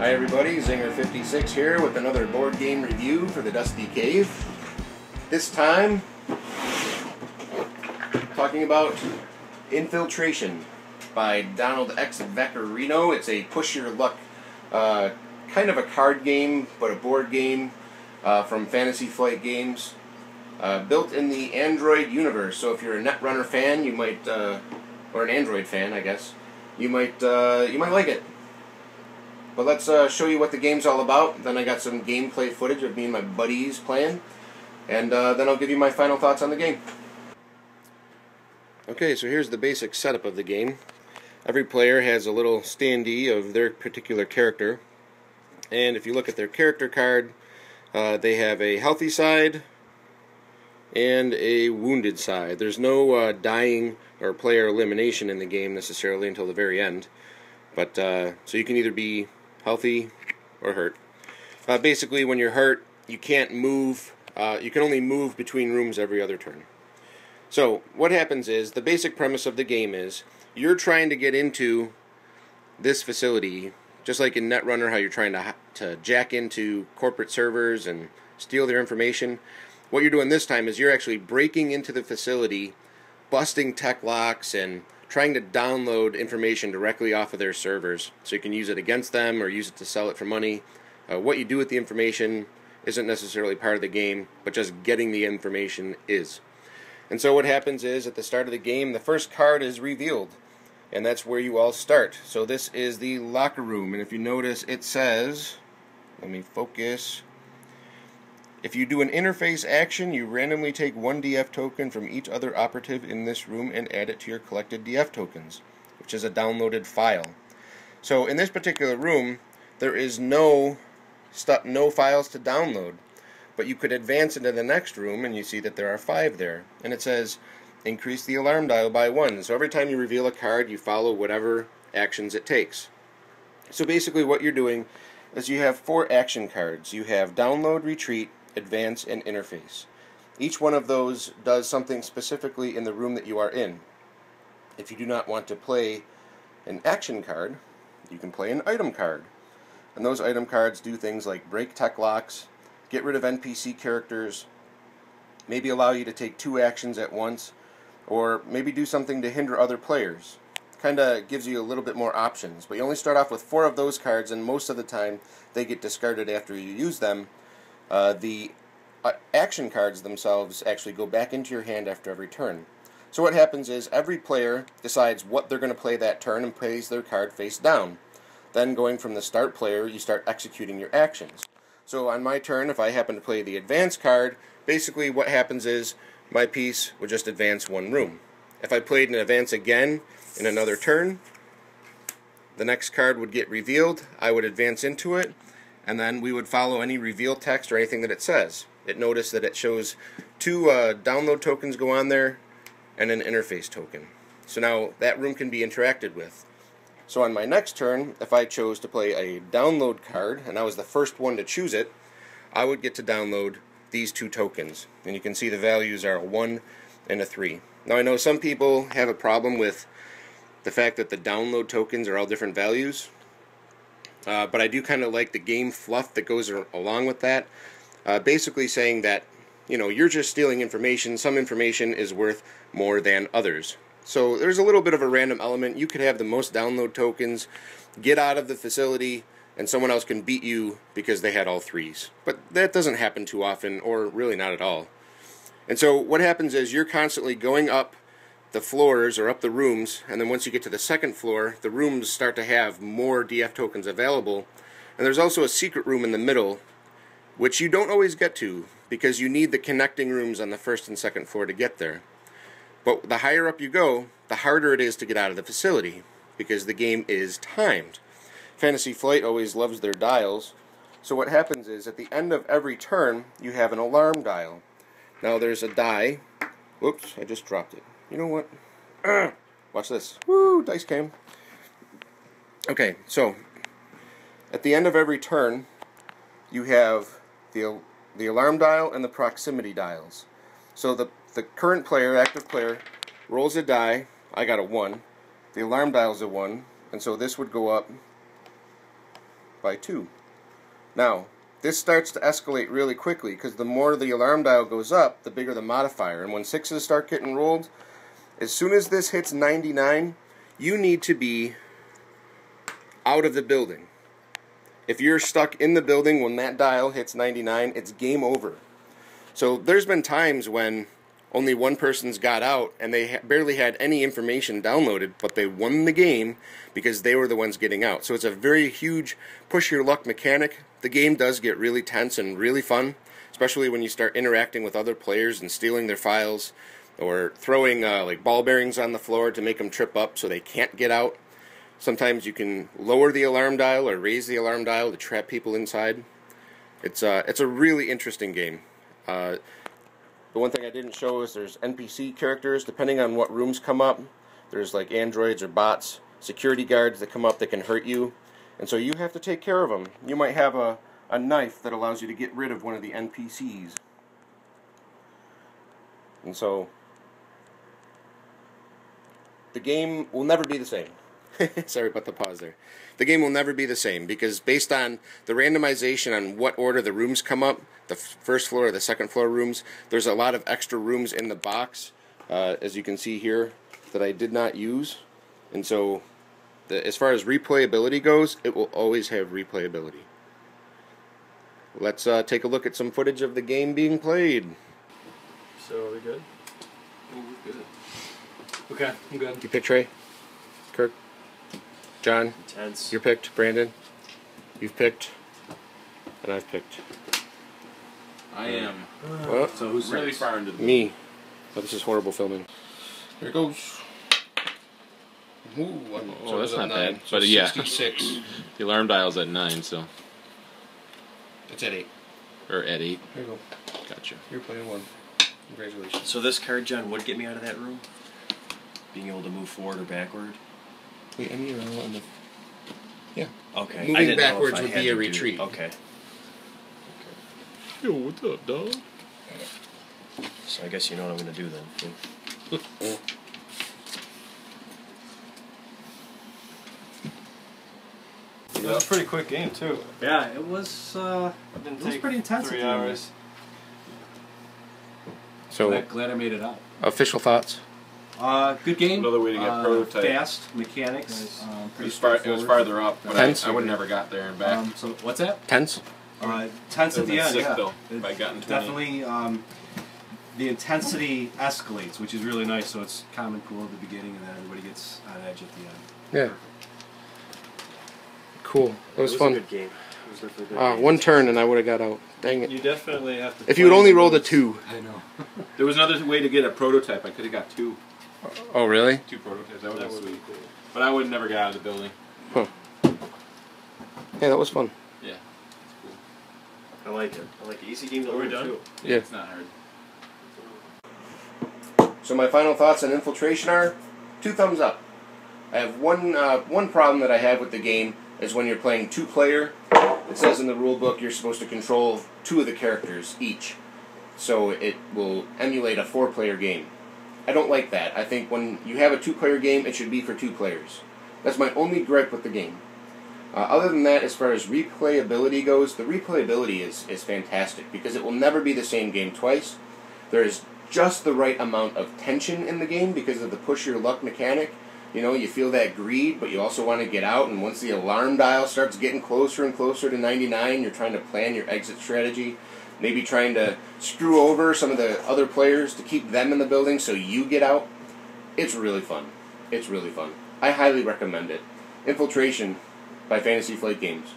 Hi everybody, Zinger56 here with another board game review for the Dusty Cave. This time, talking about Infiltration by Donald X Vaccarino. It's a push your luck, kind of a card game, but a board game from Fantasy Flight Games. Built in the Android universe, so if you're a Netrunner fan, you might, or an Android fan, I guess, you might like it. But let's show you what the game's all about. Then I got some gameplay footage of me and my buddies playing, and then I'll give you my final thoughts on the game. Okay, so here's the basic setup of the game. Every player has a little standee of their particular character, and if you look at their character card, they have a healthy side and a wounded side. There's no dying or player elimination in the game necessarily until the very end, but so you can either be healthy or hurt. Basically, when you're hurt, you can't move. You can only move between rooms every other turn. So what happens is, the basic premise of the game is you're trying to get into this facility, just like in Netrunner, how you're trying to jack into corporate servers and steal their information. What you're doing this time is you're actually breaking into the facility, busting tech locks, and trying to download information directly off of their servers so you can use it against them or use it to sell it for money. What you do with the information isn't necessarily part of the game, but just getting the information is. And so what happens is, at the start of the game, the first card is revealed, and that's where you all start. So this is the locker room, and if you notice, it says, let me focus, if you do an interface action, you randomly take one DF token from each other operative in this room and add it to your collected DF tokens, which is a downloaded file. So in this particular room, there is no files to download, but you could advance into the next room and you see that there are 5 there. And it says, increase the alarm dial by 1. So every time you reveal a card, you follow whatever actions it takes. So basically what you're doing is you have 4 action cards. You have download, retreat, advance, and interface. Each one of those does something specifically in the room that you are in. If you do not want to play an action card, you can play an item card. And those item cards do things like break tech locks, get rid of NPC characters, maybe allow you to take 2 actions at once, or maybe do something to hinder other players. Kinda gives you a little bit more options. But you only start off with 4 of those cards, and most of the time they get discarded after you use them. The action cards themselves actually go back into your hand after every turn. So what happens is every player decides what they're going to play that turn and plays their card face down. Then going from the start player, you start executing your actions. So on my turn, if I happen to play the advance card, basically what happens is my piece would just advance 1 room. If I played an advance again in another turn, the next card would get revealed, I would advance into it, and then we would follow any reveal text or anything that it says. It noticed that it shows 2 download tokens go on there and an interface token. So now that room can be interacted with. So on my next turn, if I chose to play a download card, and I was the first one to choose it, I would get to download these 2 tokens. And you can see the values are a 1 and a 3. Now I know some people have a problem with the fact that the download tokens are all different values. But I do kind of like the game fluff that goes along with that. Basically saying that, you know, you're just stealing information. Some information is worth more than others. So there's a little bit of a random element. You could have the most download tokens, get out of the facility, and someone else can beat you because they had all 3s. But that doesn't happen too often, or really not at all. And so what happens is you're constantly going up the floors or up the rooms, and then once you get to the second floor, the rooms start to have more DF tokens available. And there's also a secret room in the middle, which you don't always get to because you need the connecting rooms on the first and second floor to get there. But the higher up you go, the harder it is to get out of the facility because the game is timed. Fantasy Flight always loves their dials. So what happens is at the end of every turn, you have an alarm dial. Now there's a die. Whoops, I just dropped it. You know what? Watch this. Woo, dice came. Okay, so at the end of every turn, you have the alarm dial and the proximity dials. So the current player, active player, rolls a die. I got a 1. The alarm dial's a 1, and so this would go up by 2. Now, this starts to escalate really quickly because the more the alarm dial goes up, the bigger the modifier. And when 6s start getting rolled, as soon as this hits 99, you need to be out of the building. If you're stuck in the building when that dial hits 99, it's game over. So there's been times when only one person's got out and they barely had any information downloaded, but they won the game because they were the ones getting out. So it's a very huge push your luck mechanic. The game does get really tense and really fun, especially when you start interacting with other players and stealing their files or throwing like ball bearings on the floor to make them trip up so they can't get out. Sometimes you can lower the alarm dial or raise the alarm dial to trap people inside. It's a really interesting game. The one thing I didn't show is there's NPC characters. Depending on what rooms come up, there's like androids or bots, security guards that come up that can hurt you. And so you have to take care of them. You might have a knife that allows you to get rid of one of the NPCs. And so the game will never be the same. Sorry about the pause there. The game will never be the same because based on the randomization on what order the rooms come up, the first floor or the second floor rooms, there's a lot of extra rooms in the box, as you can see here, that I did not use. And so as far as replayability goes, it will always have replayability. Let's take a look at some footage of the game being played. So are we good? Oh, we're good. Okay, I'm good. You pick Trey? Kirk? John? Intense. You're picked. Brandon? You've picked. And I've picked. I am. Well, So who's really far into the me. Oh, this is horrible filming. Here it goes. Ooh, Oh, that's not bad. So But yeah. 66. The alarm dial's at 9, so. It's at 8. Or at 8. Here you go. Gotcha. You're playing 1. Congratulations. So this card, John, would get me out of that room? Being able to move forward or backward? Wait, I mean, on the... Yeah. Okay. Moving I didn't know if backwards I would had be a to do- retreat. Okay. Yo, what's up, dog? So I guess you know what I'm going to do then. That was a pretty quick game too. Yeah, it was pretty intense. 3 hours. So, Glad I made it out. official thoughts? Good game. Another way to get prototype. Fast mechanics. Nice. Pretty It was farther up, but Tense? I would never got there and back. So what's that? Tense? Tense at the end. Sick, Yeah. though, if I got in 20. Definitely. The intensity escalates, which is really nice. So it's calm and cool at the beginning, and then everybody gets on edge at the end. Yeah. Cool. It was fun. A good game. It was definitely a good game. One turn and I would have got out. Dang it. You definitely have to. If you had only rolled a 2. I know. There was another way to get a prototype. I could have got 2. Oh, really? 2 prototypes. That would have been sweet. Cool. But I would never got out of the building. Huh. Yeah, that was fun. Yeah. I like it. I like it. Easy game to learn too. Yeah. It's not hard. So my final thoughts on Infiltration are 2 thumbs up. I have one problem that I have with the game is when you're playing 2-player. It says in the rule book you're supposed to control 2 of the characters each, so it will emulate a 4-player game. I don't like that. I think when you have a 2-player game, it should be for 2 players. That's my only gripe with the game. Other than that, as far as replayability goes, the replayability is fantastic because it will never be the same game twice. There is just the right amount of tension in the game because of the push your luck mechanic. You know, you feel that greed, but you also want to get out, and once the alarm dial starts getting closer and closer to 99, you're trying to plan your exit strategy, maybe trying to screw over some of the other players to keep them in the building so you get out. It's really fun. It's really fun. I highly recommend it. Infiltration by Fantasy Flight Games.